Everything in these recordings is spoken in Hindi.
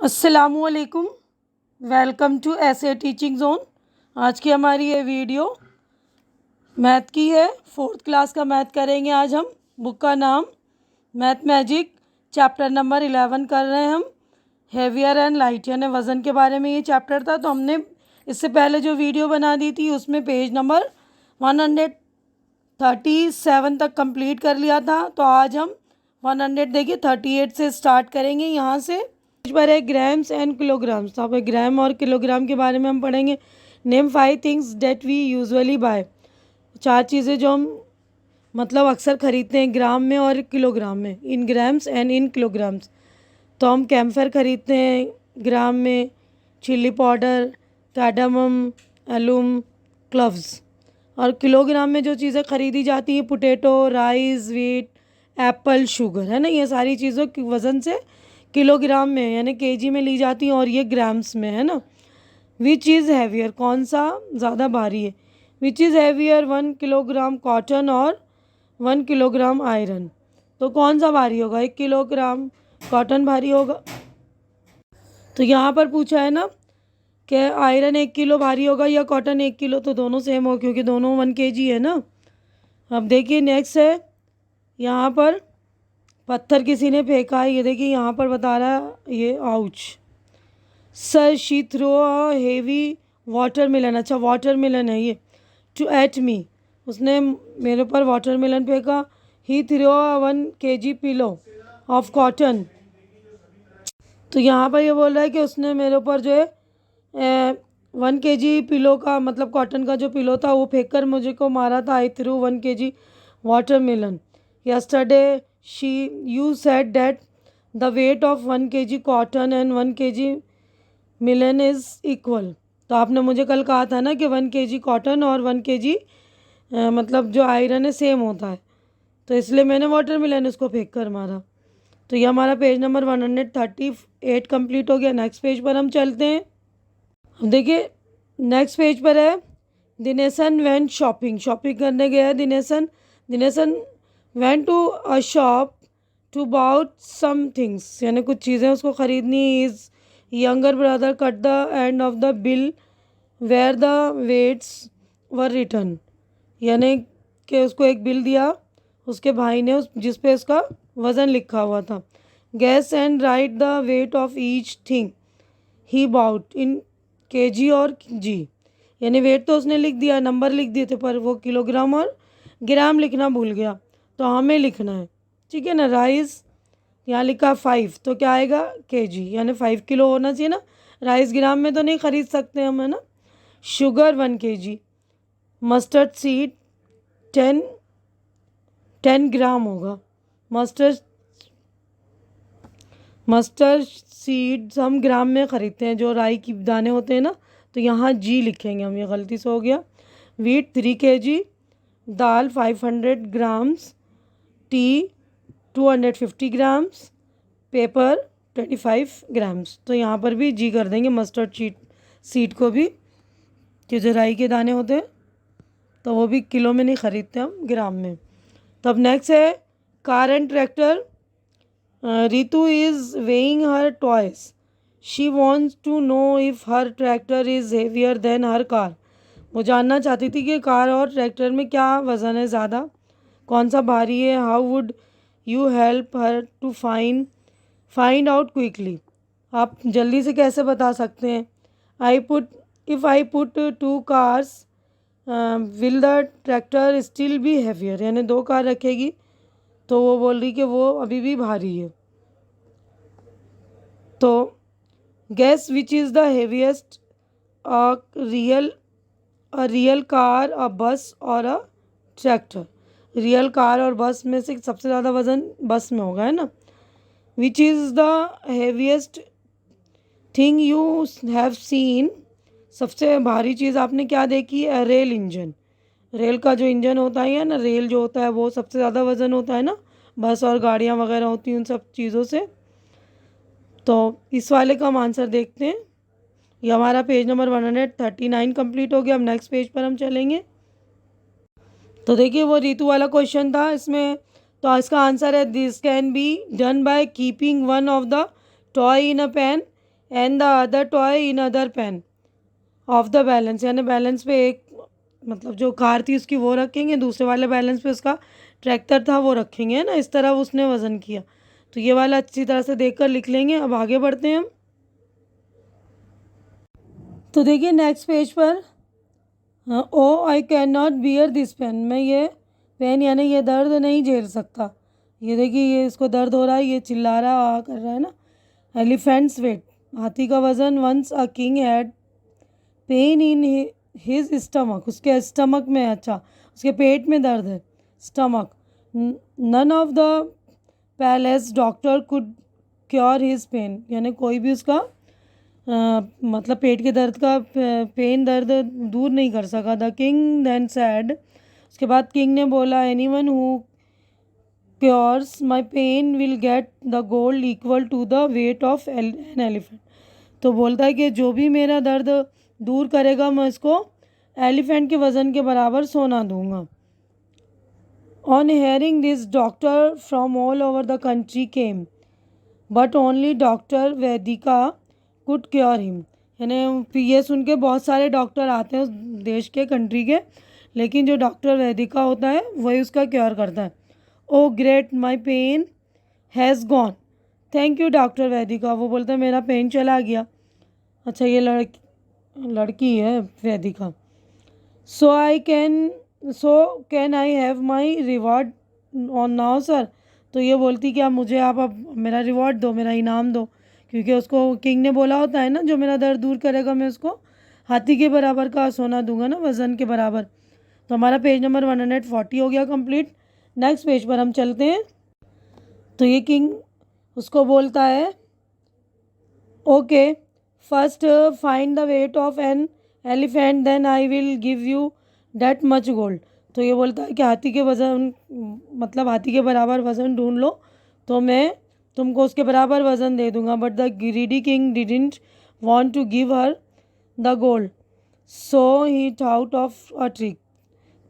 अस्सलामुअलैकुम। वेलकम टू ऐसे टीचिंग जोन। आज की हमारी ये वीडियो मैथ की है। 4th क्लास का मैथ करेंगे आज हम। बुक का नाम मैथ मैजिक, चैप्टर नंबर 11 कर रहे हैं हम। हेवियर एंड लाइट यानी वज़न के बारे में ये चैप्टर था। तो हमने इससे पहले जो वीडियो बना दी थी उसमें पेज नंबर 137 तक कंप्लीट कर लिया था। तो आज हम 138 से स्टार्ट करेंगे। यहाँ से पर है ग्राम्स एंड किलोग्राम्स। तो अब ग्राम और किलोग्राम के बारे में हम पढ़ेंगे। Name 5 things that we usually buy. 4 चीज़ें जो हम मतलब अक्सर खरीदते हैं ग्राम में और किलोग्राम में, in grams and in kilograms. तो हम कैम्फर खरीदते हैं ग्राम में, chilli powder, cardamom, alum, cloves. और किलोग्राम में जो चीज़ें खरीदी जाती हैं potato, rice, wheat, Apple, sugar, है ना। ये सारी चीज़ों की वज़न से किलोग्राम में यानी केजी में ली जाती हैं और ये ग्राम्स में, है ना। विच इज़ हैवियर, कौन सा ज़्यादा भारी है। Which is heavier 1 kilogram cotton और 1 किलोग्राम आयरन। तो कौन सा भारी होगा, 1 किलोग्राम कॉटन भारी होगा। तो यहाँ पर पूछा है ना कि आयरन 1 किलो भारी होगा या कॉटन 1 किलो। तो दोनों सेम हो क्योंकि दोनों 1 केजी है ना। अब देखिए नेक्स्ट है, यहाँ पर पत्थर किसी ने फेंका है। ये देखिए यहाँ पर बता रहा है ये ouch. Sir she throw a heavy watermelon. अच्छा वाटरमेलन है ये। टू एट मी, उसने मेरे ऊपर वाटरमेलन फेंका। He throw a 1 kg pillow of cotton. तो यहाँ पर ये बोल रहा है कि उसने मेरे ऊपर जो है 1 kg पिलो का मतलब कॉटन का जो पिलो था वो फेंक कर मुझे को मारा था। I threw 1 kg watermelon. Yesterday she you said that the weight of 1 kg cotton and 1 kg melon is equal. तो आपने मुझे कल कहा था ना कि 1 kg कॉटन और 1 kg मतलब जो आयरन है सेम होता है। तो इसलिए मैंने वाटरमेलन उसको फेंक कर मारा। तो ये हमारा पेज नंबर 138 कंप्लीट हो गया। नेक्स्ट पेज पर हम चलते हैं। अब देखिए नेक्स्ट पेज पर है दिनेशन वेंट शॉपिंग। शॉपिंग करने गया है Dineshan. Dineshan went to a shop to bought some things यानी कुछ चीज़ें उसको ख़रीदनी। His younger brother cut the end of the bill where the weights were return. यानी कि उसको एक बिल दिया उसके भाई ने, उस जिस पे उसका वज़न लिखा हुआ था। Gas and right the weight of each thing he bought in KG और जी। यानी वेट तो उसने लिख दिया, नंबर लिख दिए थे, पर वो किलोग्राम और ग्राम लिखना भूल गया। तो हमें लिखना है, ठीक है ना। राइस यहाँ लिखा 5, तो क्या आएगा केजी, यानी 5 किलो होना चाहिए ना। राइस ग्राम में तो नहीं ख़रीद सकते हम, है ना। Sugar 1 kg। मस्टर्ड सीड 10 ग्राम होगा। मस्टर्ड मस्टर्ड सीड्स हम ग्राम में ख़रीदते हैं, जो राई की दाने होते हैं ना। तो यहाँ जी लिखेंगे हम, ये गलती से हो गया। वीट 3 kg, दाल 500 grams, T 250 grams, paper 25 grams. तो यहाँ पर भी जी कर देंगे मस्टर्ड सीड को भी, कि जो राई के दाने होते हैं तो वो भी किलो में नहीं ख़रीदते हम, ग्राम में। तब नेक्स्ट है car and tractor. Ritu is weighing her toys. She wants to know if her tractor is heavier than her car. वो जानना चाहती थी कि कार और ट्रैक्टर में क्या वज़न है ज़्यादा, कौन सा भारी है। How would you help her to find out quickly. आप जल्दी से कैसे बता सकते हैं। If I put 2 cars will the tractor still be heavier. यानी 2 कार रखेगी तो वो बोल रही कि वो अभी भी भारी है। तो guess which is the heaviest, real car, a bus और अ ट्रैक्टर। रियल कार और बस में से सबसे ज़्यादा वज़न बस में होगा, है ना। विच is the heaviest thing you have seen. सबसे भारी चीज़ आपने क्या देखी है। Rail engine. रेल का जो इंजन होता है ना, रेल जो होता है वो सबसे ज़्यादा वज़न होता है ना, बस और गाड़ियाँ वगैरह होती हैं उन सब चीज़ों से। तो इस वाले का हम आंसर देखते हैं। ये हमारा पेज नंबर 139 कंप्लीट हो गया। अब नेक्स्ट पेज पर हम चलेंगे। तो देखिए वो रीतु वाला क्वेश्चन था इसमें। तो इसका आंसर है this can be done by keeping one of the toy in a pen and the other toy in other pen of the balance, यानी बैलेंस पे एक मतलब जो कार थी उसकी वो रखेंगे, दूसरे वाले बैलेंस पे उसका ट्रैक्टर था वो रखेंगे, है ना, इस तरह उसने वज़न किया। तो ये वाला अच्छी तरह से देखकर लिख लेंगे। अब आगे बढ़ते हैं हम। तो देखिए नेक्स्ट पेज पर, oh I can not bear this pain, मैं ये पेन यानी ये दर्द नहीं झेल सकता। ये देखिए ये इसको दर्द हो रहा है, ये चिल्ला रहा आ कर रहा है ना। एलिफेंट्स वेट, हाथी का वज़न। Once a king had pain in his stomach, उसके स्टमक में, अच्छा उसके पेट में दर्द है, stomach. None of the palace doctor could cure his pain, यानी कोई भी उसका मतलब पेट के दर्द का पेन दर्द दूर नहीं कर सका। द किंग देन सैड, उसके बाद किंग ने बोला, anyone who cures my pain will get the gold equal to the weight of an elephant. तो बोलता है कि जो भी मेरा दर्द दूर करेगा मैं इसको एलिफेंट के वज़न के बराबर सोना दूंगा। On hearing this doctor from all over the country came but only doctor Vaidika could cure him, यानी ये सुन के बहुत सारे डॉक्टर आते हैं उस देश के, कंट्री के, लेकिन जो डॉक्टर वैदिका होता है वही उसका क्योर करता है। Oh great my pain has gone, thank you doctor Vaidika. वो बोलता है मेरा पेन चला गया। अच्छा ये लड़की है Vaidika. So can I have my reward on now sir, तो ये बोलती कि आप मुझे आप अब मेरा रिवॉर्ड दो, मेरा इनाम दो, क्योंकि उसको किंग ने बोला होता है ना जो मेरा दर्द दूर करेगा मैं उसको हाथी के बराबर का सोना दूंगा ना, वज़न के बराबर। तो हमारा पेज नंबर 140 हो गया कंप्लीट। नेक्स्ट पेज पर हम चलते हैं। तो ये किंग उसको बोलता है, okay first find the weight of an elephant then I will give you that much gold. तो ये बोलता है कि हाथी के वज़न मतलब हाथी के बराबर वज़न ढूंढ लो तो मैं तुमको उसके बराबर वज़न दे दूंगा। But the greedy king didn't want to give her the gold so he thought of a trick.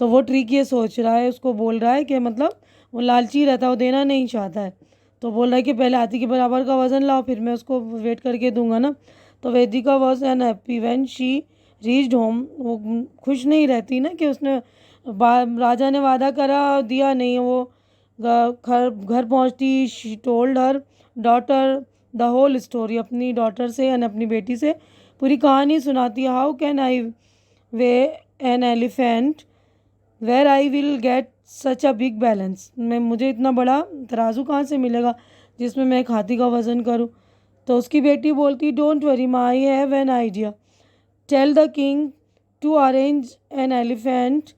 तो वो ट्रिक ये सोच रहा है, उसको बोल रहा है कि मतलब वो लालची रहता है, वो देना नहीं चाहता है। तो बोल रहा है कि पहले हाथी के बराबर का वज़न लाओ फिर मैं उसको वेट करके दूंगा ना। तो Vedika was an happy when she reached home, वो खुश नहीं रहती ना कि उसने राजा ने वादा करा दिया नहीं, वो घर घर पहुँचती। She told her daughter the whole story, अपनी डॉटर से यानी अपनी बेटी से पूरी कहानी सुनाती है। How can I weigh an elephant where I will get such a big balance, मैं मुझे इतना बड़ा तराजू कहाँ से मिलेगा जिसमें मैं एक हाथी का वज़न करूँ। तो उसकी बेटी बोलती, don't worry my have an idea, tell the king to arrange an elephant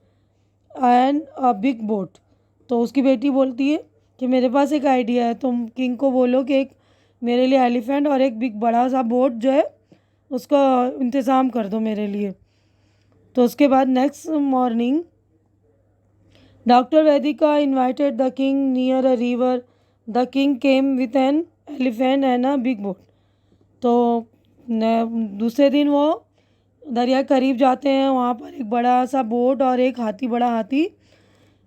and a big boat. तो उसकी बेटी बोलती है कि मेरे पास एक आइडिया है, तुम किंग को बोलो कि एक मेरे लिए एलिफेंट और एक बिग बड़ा सा बोट जो है उसका इंतज़ाम कर दो मेरे लिए। तो उसके बाद next morning doctor Vaidika invited the king near a river, the king came with an elephant and a big boat. तो दूसरे दिन वो दरिया के करीब जाते हैं, वहाँ पर एक बड़ा सा बोट और एक हाथी, बड़ा हाथी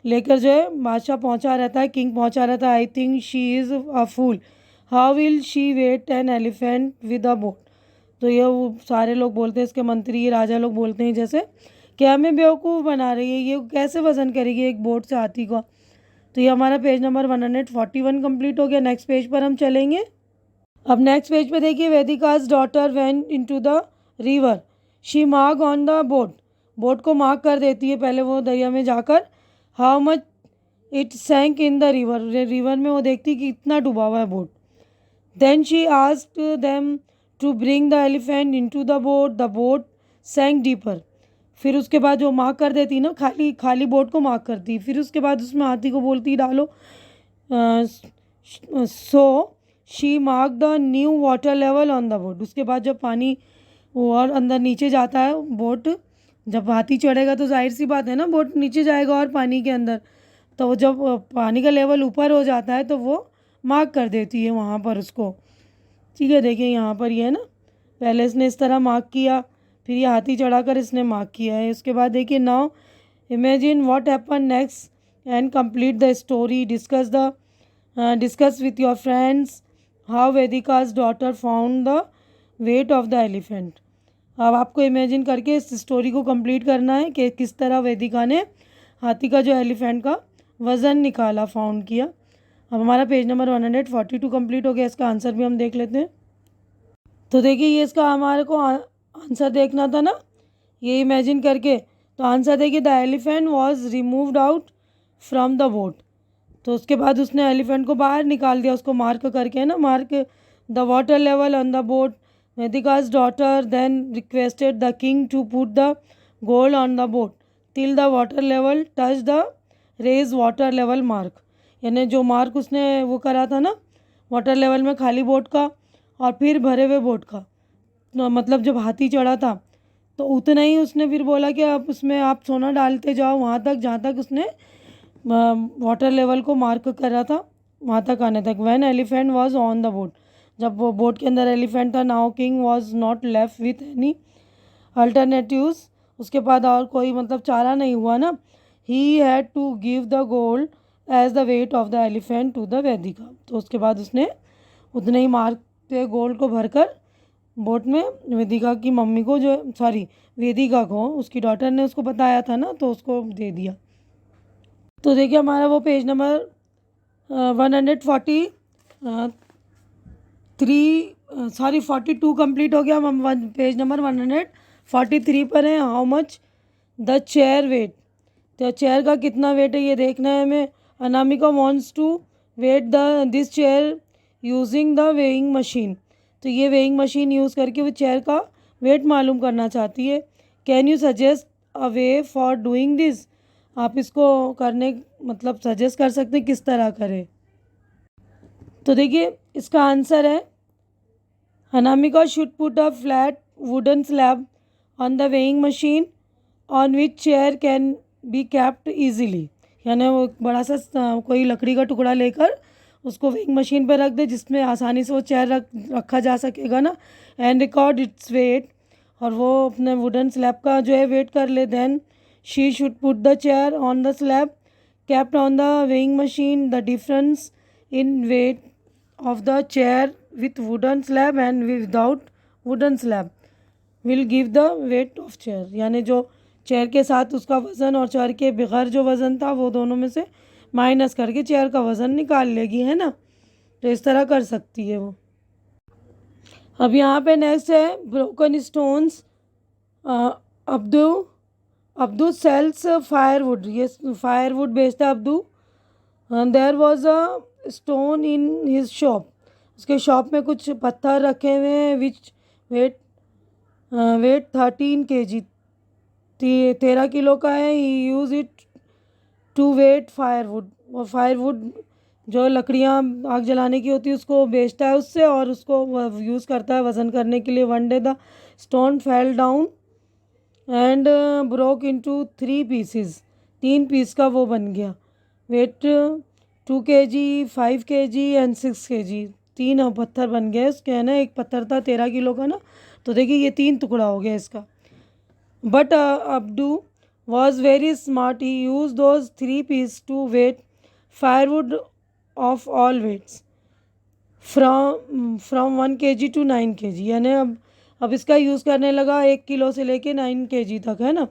लेकर जो है बादशाह पहुँचा रहता है, किंग पहुँचा रहता है। I think she is a fool, how will she weigh an elephant with a boat. तो ये वो सारे लोग बोलते हैं, इसके मंत्री राजा लोग बोलते हैं जैसे कि हमें बेवकूफ़ बना रही है, ये कैसे वज़न करेगी एक बोट से हाथी को। तो ये हमारा पेज नंबर 141 कंप्लीट हो गया। नेक्स्ट पेज पर हम चलेंगे। अब नेक्स्ट पेज पे देखिए, Vedika's daughter went into the river, she mark on the boat, boat को मार्क कर देती है पहले वो दरिया में जाकर। How much it sank in the river, river में वो देखती कि इतना डूबा हुआ है boat. Then she asked them to bring the elephant into the boat sank deeper. फिर उसके बाद जो मार्क कर देती ना, खाली खाली बोट को मार्क करती, फिर उसके बाद उसमें हाथी को बोलती डालो। So she mark the new water level on the boat, उसके बाद जब पानी वो और अंदर नीचे जाता है बोट, जब हाथी चढ़ेगा तो जाहिर सी बात है ना बोट नीचे जाएगा और पानी के अंदर, तो वो जब पानी का लेवल ऊपर हो जाता है तो वो मार्क कर देती है वहाँ पर उसको। ठीक है, देखिए यहाँ पर ये है ना, पहले इसने इस तरह मार्क किया, फिर ये हाथी चढ़ाकर इसने मार्क किया है। उसके बाद देखिए, now imagine what happen next and complete the story, discuss with your friends how Vedika's daughter found the weight of the elephant. अब आपको इमेजिन करके इस स्टोरी को कंप्लीट करना है कि किस तरह वेदिका ने हाथी का जो एलिफेंट का वज़न निकाला, फाउंड किया। अब हमारा पेज नंबर 142 कंप्लीट हो गया। इसका आंसर भी हम देख लेते हैं। तो देखिए ये इसका हमारे को आंसर देखना था ना, ये इमेजिन करके। तो आंसर देखिए, the elephant was removed out from the boat. तो उसके बाद उसने एलिफेंट को बाहर निकाल दिया, उसको मार्क करके, है ना, mark the water level on the boat. Vedika's daughter then requested the king to put the gold on the boat till the water level touched the raised water level mark। यानी जो मार्क उसने वो करा था ना वाटर लेवल में, खाली बोट का और फिर भरे हुए बोट का, तो मतलब जब हाथी चढ़ा था तो उतना ही उसने फिर बोला कि आप उसमें आप सोना डालते जाओ वहाँ तक जहाँ तक उसने वाटर लेवल को मार्क करा था, वहाँ तक आने तक। When elephant was on the boat, जब वो बोट के अंदर एलिफेंट था, now king was not left with any alternatives, उसके बाद और कोई मतलब चारा नहीं हुआ ना। He had to give the gold as the weight of the elephant to the Vedika. तो उसके बाद उसने उतने ही मार्क पे गोल्ड को भरकर बोट में वेदिका की मम्मी को, जो सॉरी वेदिका को उसकी डॉटर ने उसको बताया था ना, तो उसको दे दिया। तो देखिए हमारा वो पेज नंबर 42 कंप्लीट हो गया। हम पेज नंबर 143 पर हैं। How much the chair weigh, तो चेयर का कितना वेट है ये देखना है हमें। Anamika wants to weigh this chair using the weighing machine. तो ये वेइंग मशीन यूज़ करके वो चेयर का वेट मालूम करना चाहती है। Can you suggest a way for doing this, आप इसको करने मतलब सजेस्ट कर सकते हैं किस तरह करें। तो देखिए इसका आंसर है, Anamika should put a flat wooden slab on the weighing machine on which chair can be kept easily. यानी वो बड़ा सा कोई लकड़ी का टुकड़ा लेकर उसको वेइंग मशीन पर रख दे जिसमें आसानी से वो चेयर रखा जा सकेगा ना, एंड रिकॉर्ड इट्स वेट, और वो अपने वुडन स्लैब का जो है वेट कर ले। Then she should put the chair on the slab kept on the weighing machine. The difference in weight of the chair with wooden slab and without wooden slab will give the weight of chair। यानी जो चेयर के साथ उसका वज़न और चेयर के बगैर जो वज़न था वो दोनों में से माइनस करके चेयर का वज़न निकाल लेगी, है ना। तो इस तरह कर सकती है वो। अब यहाँ पे नेक्स्ट है broken stones. Abdu sells firewood, ये फायरवुड बेचता है Abdu. There was a stone in his shop, उसके शॉप में कुछ पत्थर रखे हुए हैं विच वेट 13 kg, 13 किलो का है। He use it to weigh firewood, और फायरवुड जो लकड़ियाँ आग जलाने की होती है उसको बेचता है उससे, और उसको यूज़ करता है वज़न करने के लिए। One day the stone fell down and broke into 3 pieces, 3 piece का वो बन गया। Weight 2 kg, 5 kg and 6 kg, 3 पत्थर बन गए उसके, है ना। एक पत्थर था 13 किलो का ना, तो देखिए ये 3 टुकड़ा हो गया इसका। But Abdu was very smart, he use those 3 piece to weigh firewood of all weights from 1 kg to 9 kg। यानी अब इसका यूज़ करने लगा 1 किलो से लेके 9 kg तक, है ना।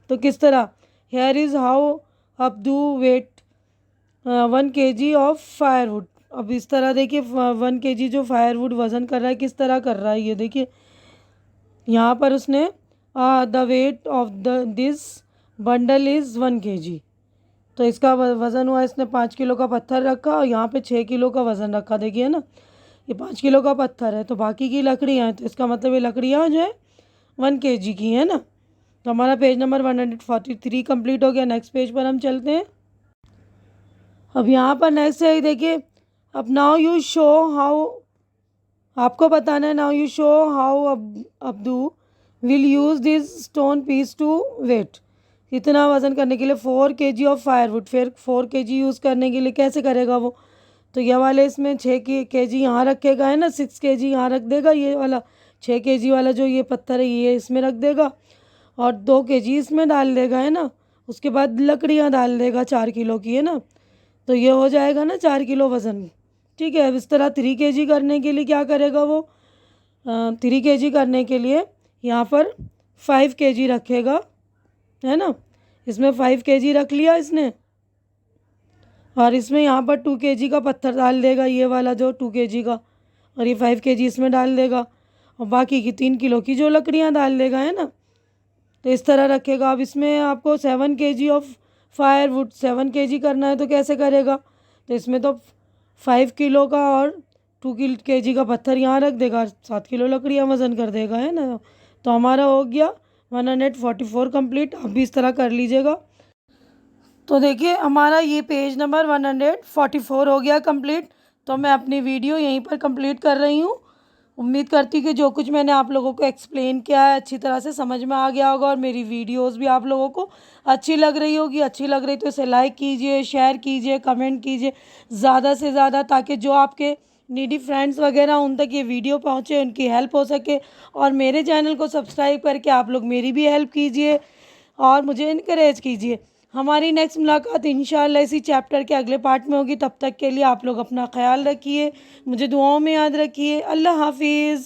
तो किस तरह, here is how Abdu weigh 1 kg of firewood. अब इस तरह देखिए 1 kg जो फायरवुड वज़न कर रहा है किस तरह कर रहा है, ये देखिए यहाँ पर उसने the weight of this bundle is 1 kg। तो इसका वज़न हुआ, इसने 5 किलो का पत्थर रखा और यहाँ पे 6 किलो का वज़न रखा। देखिए ना, ये 5 किलो का पत्थर है तो बाकी की लकड़ियाँ हैं, तो इसका मतलब ये लकड़ियाँ जो है 1 kg की है ना। तो हमारा पेज नंबर 143 कंप्लीट हो गया। नेक्स्ट पेज पर हम चलते हैं। अब यहाँ पर नेक्स्ट है, देखिए, अब नाउ यू शो हाउ, आपको बताना है, now you show how Abdu will use this stone piece to weigh. इतना वज़न करने के लिए 4 kg ऑफ फायरवुड, फिर 4 kg यूज़ करने के लिए कैसे करेगा वो। तो ये वाले इसमें 6 kg यहाँ रखेगा, है ना, 6 kg यहाँ रख देगा, ये वाला 6 kg वाला जो ये पत्थर है ये इसमें रख देगा और 2 kg इसमें डाल देगा, है ना। उसके बाद लकड़ियाँ डाल देगा 4 किलो की, है ना। तो ये हो जाएगा ना 4 किलो वज़न, ठीक है। अब इस तरह 3 kg करने के लिए क्या करेगा वो, 3 kg करने के लिए यहाँ पर 5 kg रखेगा, है ना। इसमें 5 kg रख लिया इसने, और इसमें यहाँ पर 2 kg का पत्थर डाल देगा, ये वाला जो 2 kg का, और ये 5 kg इसमें डाल देगा, और बाकी की 3 किलो की जो लकड़ियाँ डाल देगा, है ना। तो इस तरह रखेगा। अब इसमें आपको 7 kg ऑफ फायरवुड 7 kg करना है, तो कैसे करेगा, तो इसमें तो 5 किलो का और 2 kg का पत्थर यहाँ रख देगा, 7 किलो लकड़ियाँ वज़न कर देगा, है ना। तो हमारा हो गया 144 कंप्लीट। आप भी इस तरह कर लीजिएगा। तो देखिए हमारा ये पेज नंबर 144 हो गया कंप्लीट। तो मैं अपनी वीडियो यहीं पर कंप्लीट कर रही हूँ। उम्मीद करती हूँ कि जो कुछ मैंने आप लोगों को एक्सप्लेन किया है अच्छी तरह से समझ में आ गया होगा, और मेरी वीडियोस भी आप लोगों को अच्छी लग रही होगी। अच्छी लग रही तो इसे लाइक कीजिए, शेयर कीजिए, कमेंट कीजिए ज़्यादा से ज़्यादा, ताकि जो आपके नीडी फ्रेंड्स वगैरह उन तक ये वीडियो पहुँचे, उनकी हेल्प हो सके। और मेरे चैनल को सब्सक्राइब करके आप लोग मेरी भी हेल्प कीजिए और मुझे इनकरेज कीजिए। हमारी नेक्स्ट मुलाकात इंशाल्लाह इसी चैप्टर के अगले पार्ट में होगी। तब तक के लिए आप लोग अपना ख्याल रखिए, मुझे दुआओं में याद रखिए। अल्लाह हाफिज़।